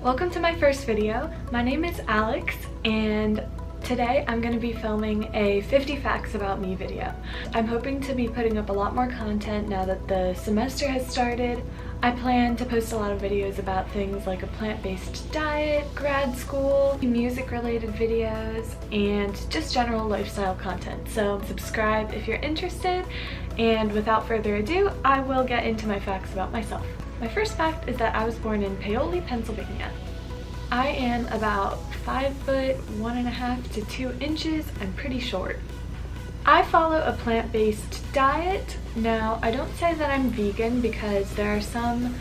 Welcome to my first video. My name is Alex and today I'm going to be filming a 50 facts about me video. I'm hoping to be putting up a lot more content now that the semester has started. I plan to post a lot of videos about things like a plant-based diet, grad school, music-related videos, and just general lifestyle content. So subscribe if you're interested, and without further ado, I will get into my facts about myself. My first fact is that I was born in Paoli, Pennsylvania. I am about 5 foot 1.5 to 2 inches. I'm pretty short. I follow a plant-based diet. Now, I don't say that I'm vegan because there are some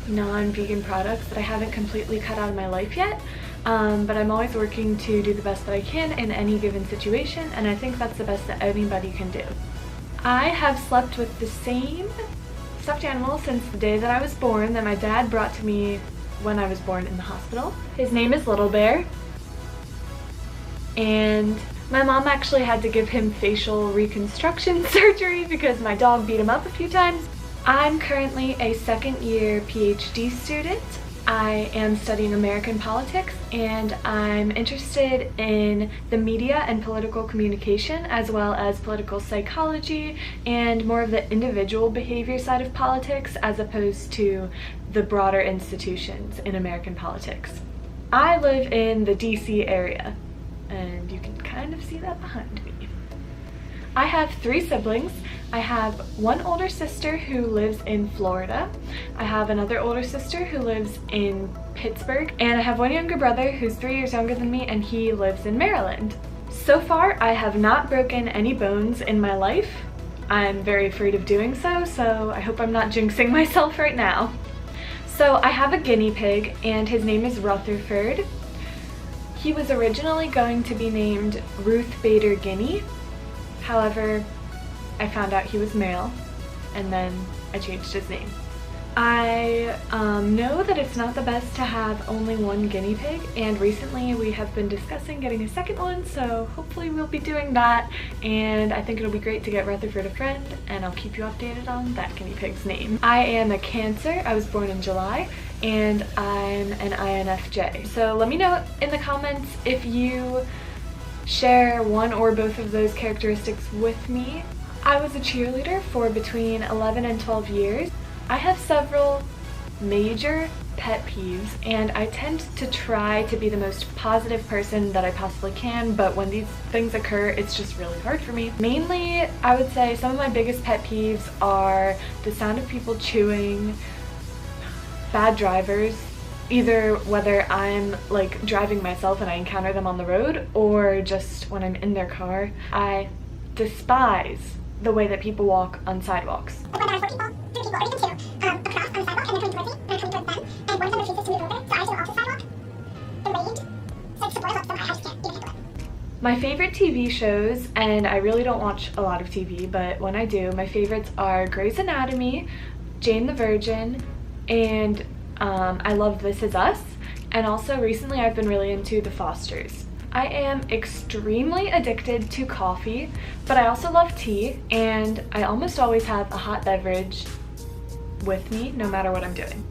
non-vegan products that I haven't completely cut out of my life yet, but I'm always working to do the best that I can in any given situation, and I think that's the best that anybody can do. I have slept with the same stuffed animal since the day that I was born that my dad brought to me when I was born in the hospital. His name is Little Bear, and my mom actually had to give him facial reconstruction surgery because my dog beat him up a few times. I'm currently a second-year PhD student. I am studying American politics, and I'm interested in the media and political communication, as well as political psychology and more of the individual behavior side of politics as opposed to the broader institutions in American politics. I live in the DC area, and you can kind of see that behind me. I have 3 siblings. I have one older sister who lives in Florida. I have another older sister who lives in Pittsburgh, and I have one younger brother who's 3 years younger than me, and he lives in Maryland. So far, I have not broken any bones in my life. I'm very afraid of doing so, so I hope I'm not jinxing myself right now. So I have a guinea pig, and his name is Rutherford. He was originally going to be named Ruth Bader Guinea. However, I found out he was male, and then I changed his name. I know that it's not the best to have only one guinea pig, and recently we have been discussing getting a second one, so hopefully we'll be doing that, and I think it'll be great to get Rutherford a friend, and I'll keep you updated on that guinea pig's name. I am a Cancer. I was born in July, and I'm an INFJ. So let me know in the comments if you share one or both of those characteristics with me. I was a cheerleader for between 11 and 12 years. I have several major pet peeves, and I tend to try to be the most positive person that I possibly can, but when these things occur, it's just really hard for me. Mainly, I would say some of my biggest pet peeves are the sound of people chewing, bad drivers, either whether I'm like driving myself and I encounter them on the road, or just when I'm in their car. I despise the way that people walk on sidewalks. Like when there are 4 people, 3 people, or even 2, across on the sidewalk, and they're coming towards me, and I'm coming towards them, and one of them refuses to move over, so I have to go off the sidewalk. Enraged. So it's supportive of them, I just can't even handle it. My favorite TV shows, and I really don't watch a lot of TV, but when I do, my favorites are Grey's Anatomy, Jane the Virgin, and I love This Is Us, and also recently I've been really into The Fosters. I am extremely addicted to coffee, but I also love tea, and I almost always have a hot beverage with me no matter what I'm doing.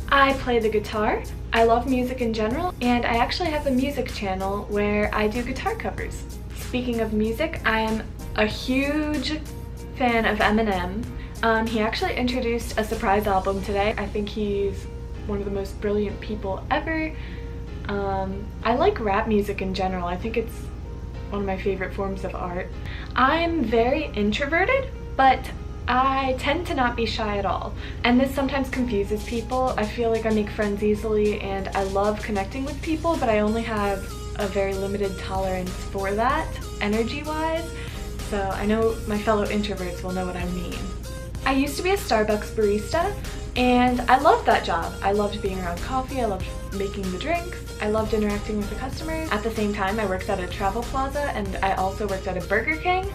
I play the guitar. I love music in general, and I actually have a music channel where I do guitar covers. Speaking of music, I am a huge fan of Eminem. He actually introduced a surprise album today. I think he's one of the most brilliant people ever. I like rap music in general. I think it's one of my favorite forms of art. I'm very introverted, but I tend to not be shy at all. And this sometimes confuses people. I feel like I make friends easily, and I love connecting with people, but I only have a very limited tolerance for that, energy-wise. So I know my fellow introverts will know what I mean. I used to be a Starbucks barista, and I loved that job. I loved being around coffee, I loved making the drinks, I loved interacting with the customers. At the same time, I worked at a travel plaza, and I also worked at a Burger King.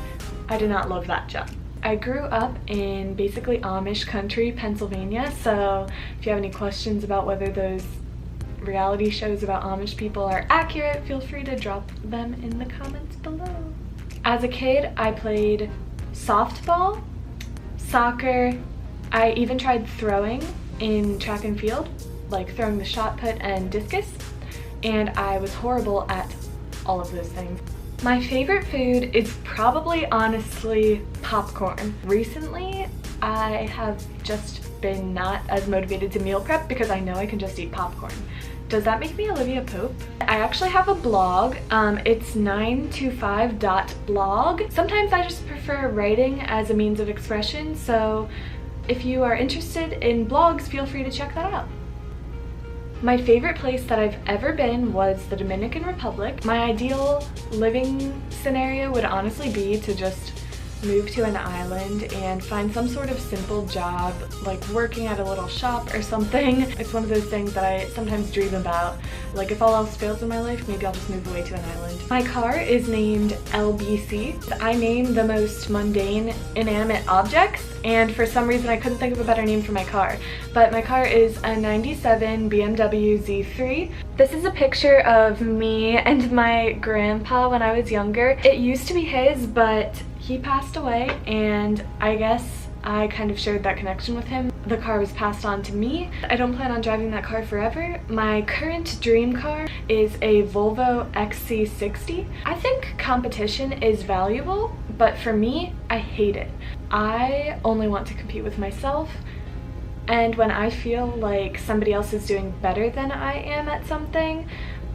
I did not love that job. I grew up in basically Amish country, Pennsylvania, so if you have any questions about whether those reality shows about Amish people are accurate, feel free to drop them in the comments below. As a kid, I played softball, soccer, I even tried throwing in track and field. like throwing the shot put and discus, and I was horrible at all of those things. My favorite food is probably honestly popcorn. Recently, I have just been not as motivated to meal prep because I know I can just eat popcorn. Does that make me Olivia Pope? I actually have a blog. It's 925.blog. Sometimes I just prefer writing as a means of expression, so if you are interested in blogs, feel free to check that out. My favorite place that I've ever been was the Dominican Republic. My ideal living scenario would honestly be to just move to an island and find some sort of simple job, like working at a little shop or something. It's one of those things that I sometimes dream about. Like if all else fails in my life, maybe I'll just move away to an island. My car is named LBC. I named the most mundane inanimate objects, and for some reason I couldn't think of a better name for my car. But my car is a 97 BMW Z3. This is a picture of me and my grandpa when I was younger. It used to be his, but he passed away, and I guess I kind of shared that connection with him. The car was passed on to me. I don't plan on driving that car forever. My current dream car is a Volvo XC60. I think competition is valuable, but for me, I hate it. I only want to compete with myself, and when I feel like somebody else is doing better than I am at something,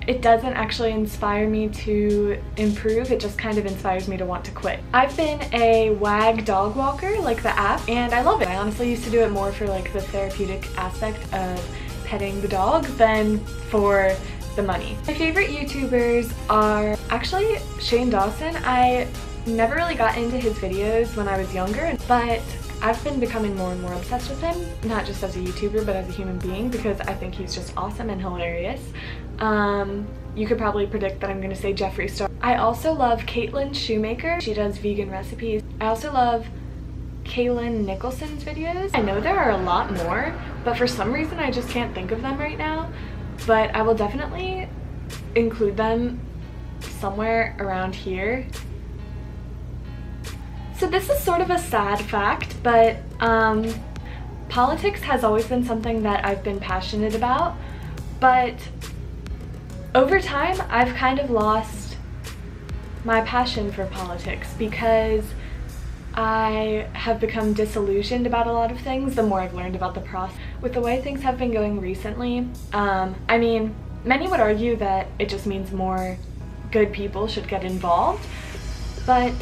it doesn't actually inspire me to improve, it just kind of inspires me to want to quit. I've been a WAG dog walker, like the app, and I love it. I honestly used to do it more for like the therapeutic aspect of petting the dog than for the money. My favorite YouTubers are actually Shane Dawson. I never really got into his videos when I was younger, but I've been becoming more and more obsessed with him, not just as a YouTuber, but as a human being, because I think he's just awesome and hilarious. You could probably predict that I'm gonna say Jeffree Star. I also love Caitlin Shoemaker. She does vegan recipes. I also love Kaylin Nicholson's videos. I know there are a lot more, but for some reason I just can't think of them right now. But I will definitely include them somewhere around here. So this is sort of a sad fact, but politics has always been something that I've been passionate about, but over time I've kind of lost my passion for politics because I have become disillusioned about a lot of things the more I've learned about the process. With the way things have been going recently, I mean, many would argue that it just means more good people should get involved, but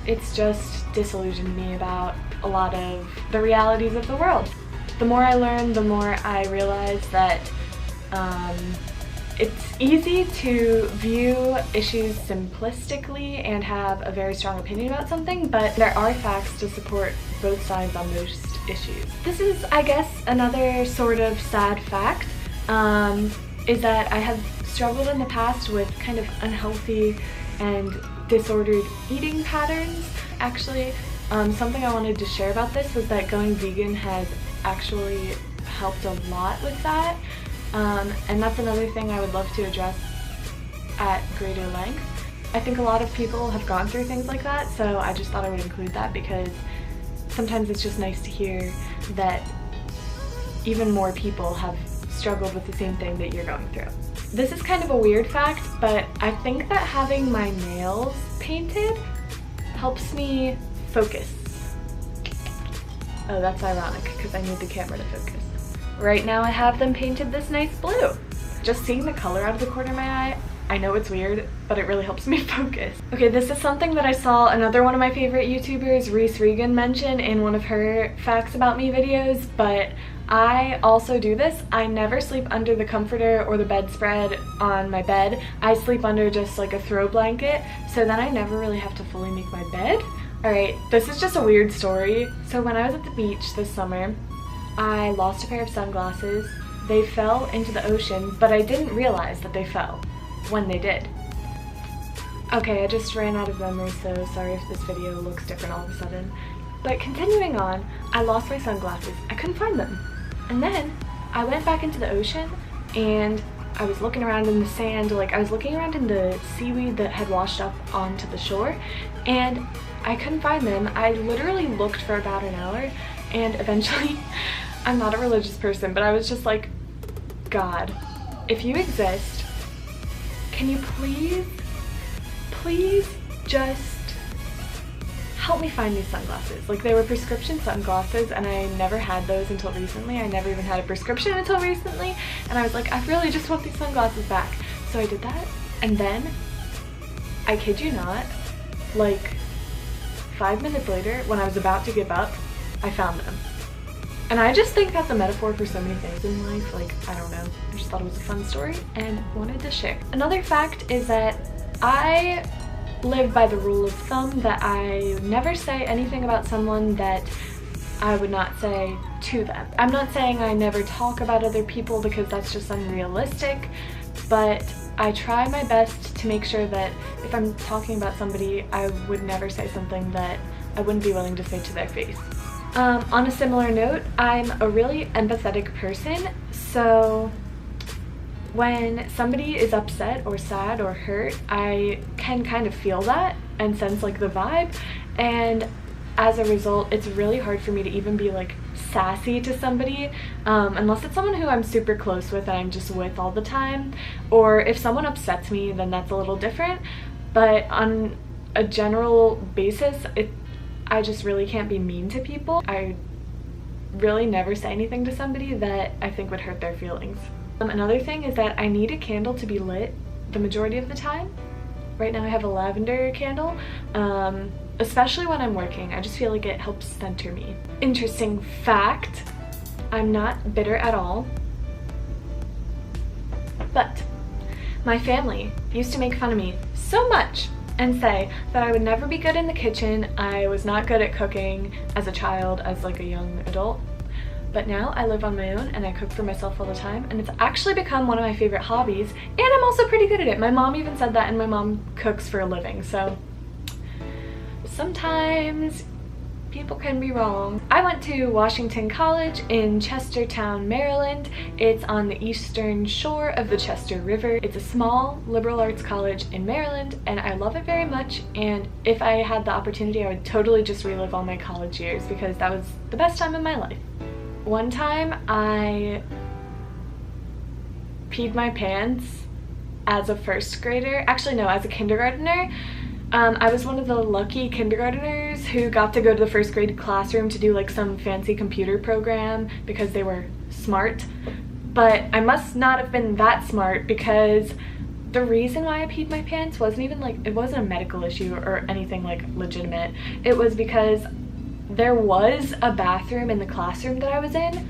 it's just disillusioned me about a lot of the realities of the world. The more I learn, the more I realize that it's easy to view issues simplistically and have a very strong opinion about something, but there are facts to support both sides on most issues. This is, I guess, another sort of sad fact, is that I have struggled in the past with kind of unhealthy and disordered eating patterns. Actually, something I wanted to share about this was that going vegan has actually helped a lot with that, and that's another thing I would love to address at greater length. I think a lot of people have gone through things like that, so I just thought I would include that because sometimes it's just nice to hear that even more people have struggled with the same thing that you're going through. This is kind of a weird fact, but I think that having my nails painted helps me focus. Oh, that's ironic because I need the camera to focus. Right now I have them painted this nice blue. Just seeing the color out of the corner of my eye, I know it's weird, but it really helps me focus. Okay, this is something that I saw another one of my favorite YouTubers, Reese Regan, mention in one of her Facts About Me videos, but I also do this. I never sleep under the comforter or the bedspread on my bed. I sleep under just like a throw blanket, so then I never really have to fully make my bed. Alright, this is just a weird story. So when I was at the beach this summer, I lost a pair of sunglasses. They fell into the ocean, but I didn't realize that they fell when they did. Okay, I just ran out of memory, so sorry if this video looks different all of a sudden. But continuing on, I lost my sunglasses. I couldn't find them. And then I went back into the ocean and I was looking around in the sand, like I was looking around in the seaweed that had washed up onto the shore, and I couldn't find them. I literally looked for about an hour, and eventually, I'm not a religious person, but I was just like, God, if you exist, can you please just help me find these sunglasses? Like, they were prescription sunglasses and I never had those until recently. I never even had a prescription until recently, and I was like, I really just want these sunglasses back. So I did that, and then, I kid you not, like 5 minutes later, when I was about to give up, I found them. And I just think that's a metaphor for so many things in life. Like, I don't know, I just thought it was a fun story and wanted to share. Another fact is that I live by the rule of thumb that I never say anything about someone that I would not say to them. I'm not saying I never talk about other people because that's just unrealistic, but I try my best to make sure that if I'm talking about somebody, I would never say something that I wouldn't be willing to say to their face. On a similar note, I'm a really empathetic person, so when somebody is upset or sad or hurt, I can kind of feel that and sense like the vibe, and as a result, it's really hard for me to even be like sassy to somebody unless it's someone who I'm super close with and I'm just with all the time, or if someone upsets me, then that's a little different. But on a general basis, I just really can't be mean to people. I really never say anything to somebody that I think would hurt their feelings. Another thing is that I need a candle to be lit the majority of the time. Right now I have a lavender candle, especially when I'm working. I just feel like it helps center me. Interesting fact, I'm not bitter at all, but my family used to make fun of me so much and say that I would never be good in the kitchen. I was not good at cooking as a child, as like a young adult. But now I live on my own and I cook for myself all the time, and it's actually become one of my favorite hobbies, and I'm also pretty good at it. My mom even said that, and my mom cooks for a living, so sometimes people can be wrong. I went to Washington College in Chestertown, Maryland. It's on the eastern shore of the Chester River. It's a small liberal arts college in Maryland, and I love it very much, and if I had the opportunity, I would totally just relive all my college years because that was the best time of my life. One time I peed my pants as a first grader. Actually no, as a kindergartner. I was one of the lucky kindergartners who got to go to the first grade classroom to do like some fancy computer program because they were smart. But I must not have been that smart because the reason why I peed my pants wasn't even like, it wasn't a medical issue or anything like legitimate. It was because there was a bathroom in the classroom that I was in,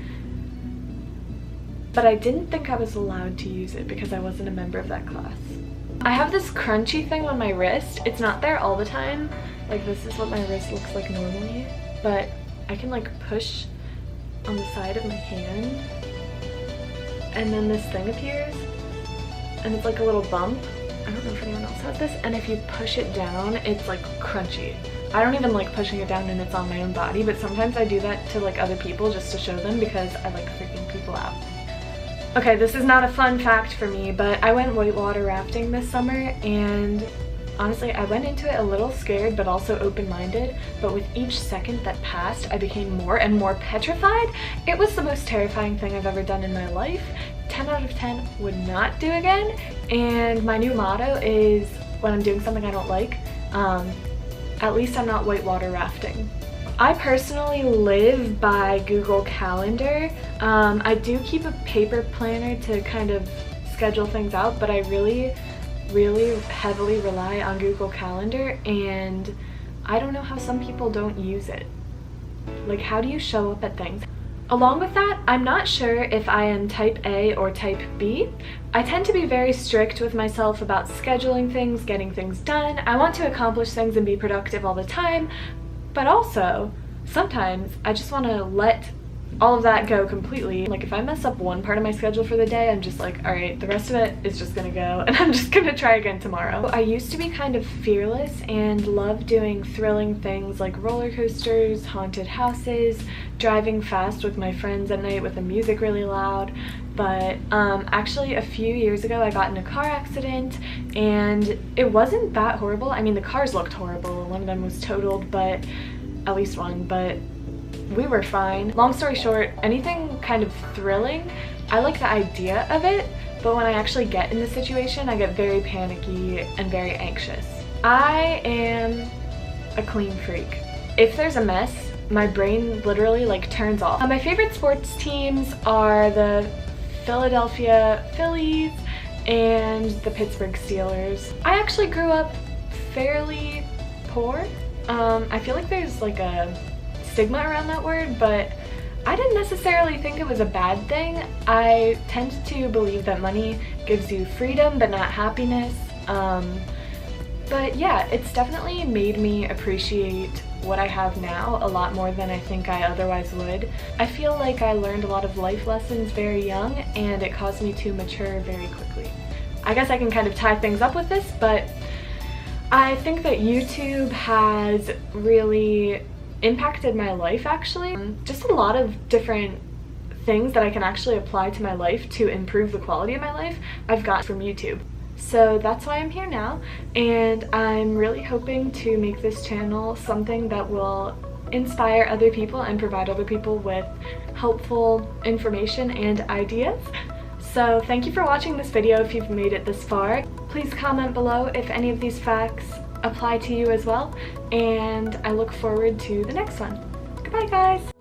but I didn't think I was allowed to use it because I wasn't a member of that class. I have this crunchy thing on my wrist. It's not there all the time. Like, this is what my wrist looks like normally, but I can like push on the side of my hand and then this thing appears and it's like a little bump. I don't know if anyone else has this, and if you push it down, it's like crunchy. I don't even like pushing it down and it's on my own body, but sometimes I do that to like other people just to show them because I like freaking people out. Okay, this is not a fun fact for me, but I went whitewater rafting this summer, and honestly, I went into it a little scared but also open-minded, but with each second that passed, I became more and more petrified. It was the most terrifying thing I've ever done in my life. 10 out of 10 would not do again, and my new motto is when I'm doing something I don't like, at least I'm not whitewater rafting. I personally live by Google Calendar. I do keep a paper planner to kind of schedule things out, but I really heavily rely on Google Calendar, and I don't know how some people don't use it. Like, how do you show up at things? Along with that, I'm not sure if I am type A or type B. I tend to be very strict with myself about scheduling things, getting things done. I want to accomplish things and be productive all the time, but also sometimes I just want to let all of that go completely. Like, if I mess up one part of my schedule for the day, I'm just like, all right, the rest of it is just gonna go and I'm just gonna try again tomorrow. I used to be kind of fearless and love doing thrilling things like roller coasters, haunted houses, driving fast with my friends at night with the music really loud. But actually a few years ago I got in a car accident and it wasn't that horrible. I mean, the cars looked horrible. One of them was totaled, but at least one, but we were fine. Long story short, anything kind of thrilling I like the idea of it, but when I actually get in the situation, I get very panicky and very anxious. I am a clean freak. If there's a mess, my brain literally like turns off. My favorite sports teams are the Philadelphia Phillies and the Pittsburgh Steelers. I actually grew up fairly poor. I feel like there's like a stigma around that word, but I didn't necessarily think it was a bad thing. I tend to believe that money gives you freedom but not happiness. But yeah, it's definitely made me appreciate what I have now a lot more than I think I otherwise would. I feel like I learned a lot of life lessons very young, and it caused me to mature very quickly. I guess I can kind of tie things up with this, but I think that YouTube has really impacted my life actually. Just a lot of different things that I can actually apply to my life to improve the quality of my life I've got from YouTube. So that's why I'm here now, and I'm really hoping to make this channel something that will inspire other people and provide other people with helpful information and ideas. So thank you for watching this video if you've made it this far. Please comment below if any of these facts apply to you as well, and I look forward to the next one. Goodbye guys!